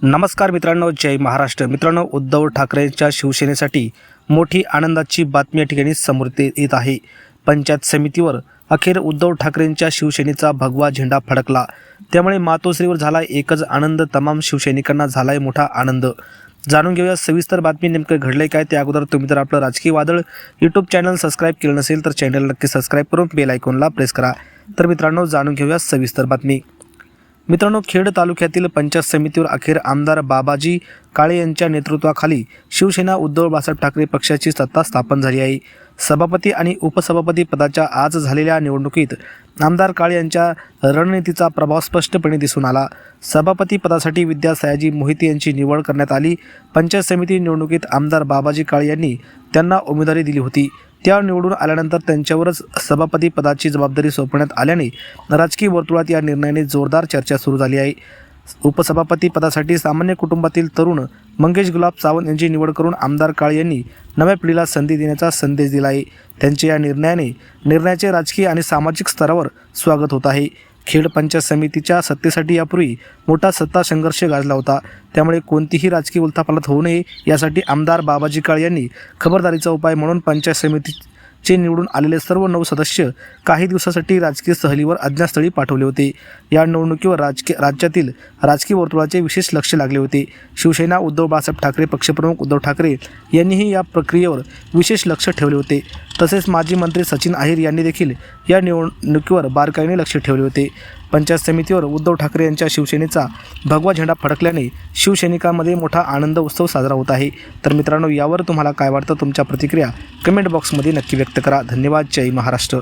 नमस्कार मित्रांनो, जय महाराष्ट्र. मित्रांनो, उद्धव ठाकरेंच्या शिवसेनेसाठी मोठी आनंदाची बातमी या ठिकाणी समोर येत आहे. पंचायत समितीवर अखेर उद्धव ठाकरेंच्या शिवसेनेचा भगवा झेंडा फडकला. त्यामुळे मातोश्रीवर झाला एकच आनंद, तमाम शिवसैनिकांना झालाय मोठा आनंद. जाणून घेऊया सविस्तर बातमी, नेमकं घडलंय काय. त्या अगोदर तुम्ही जर आपलं राजकीय वादळ यूट्यूब चॅनल सबस्क्राईब केलं नसेल तर चॅनल नक्की सबस्क्राईब करून बेल आयकॉनला प्रेस करा. तर मित्रांनो, जाणून घेऊया सविस्तर बातमी. मित्रांनो, खेड तालुक्यातील पंचायत समितीवर अखेर आमदार बाबाजी काळे यांच्या नेतृत्वाखाली शिवसेना उद्धव बाळासाहेब ठाकरे पक्षाची सत्ता स्थापन झाली आहे. सभापती आणि उपसभापती पदाच्या आज झालेल्या निवडणुकीत आमदार काळे यांच्या रणनीतीचा प्रभाव स्पष्टपणे दिसून आला. सभापती पदासाठी विद्या सयाजी मोहिते यांची निवड करण्यात आली. पंचायत समिती निवडणुकीत आमदार बाबाजी काळे यांनी त्यांना उमेदवारी दिली होती. त्या निवडून आल्यानंतर त्यांच्यावरच सभापती पदाची जबाबदारी सोपवण्यात आल्याने राजकीय वर्तुळात या निर्णयाने जोरदार चर्चा सुरू झाली आहे. उपसभापती पदासाठी सामान्य कुटुंबातील तरुण मंगेश गुलाब सावंत यांची निवड करून आमदार काळे यांनी नव्या पिढीला संधी देण्याचा संदेश दिला आहे. त्यांच्या या निर्णयाचे राजकीय आणि सामाजिक स्तरावर स्वागत होत आहे. खेड पंचायत समितीच्या सत्तेसाठी यापूर्वी मोठा सत्ता संघर्ष गाजला होता. त्यामुळे कोणतीही राजकीय उलथापालथ होऊ नये यासाठी आमदार बाबाजी काळे यांनी खबरदारीचा उपाय म्हणून पंचायत समितीचे निवडून आलेले सर्व 9 सदस्य काही दिवसासाठी राजकीय सहलीवर अज्ञातस्थळी पाठवले होते. या निवडणुकीवर राज्यातील राजकीय वर्तुळाचे विशेष लक्ष लागले होते. शिवसेना उद्धव बाळासाहेब ठाकरे पक्षप्रमुख उद्धव ठाकरे यांनीही या प्रक्रियेवर विशेष लक्ष ठेवले होते. तसेच माजी मंत्री सचिन अहिर यांनी देखील या निवडणुकीवर बारकाईने लक्ष ठेवले होते. पंचायत समितीवर उद्धव ठाकरे यांच्या शिवसेनेचा भगवा झेंडा फडकल्याने शिवसैनिकांमध्ये मोठा आनंद उत्सव साजरा होत आहे. तर मित्रांनो, यावर तुम्हाला काय वाटतं? तुमच्या प्रतिक्रिया कमेंट बॉक्समध्ये नक्की व्यक्त करा. धन्यवाद. जय महाराष्ट्र.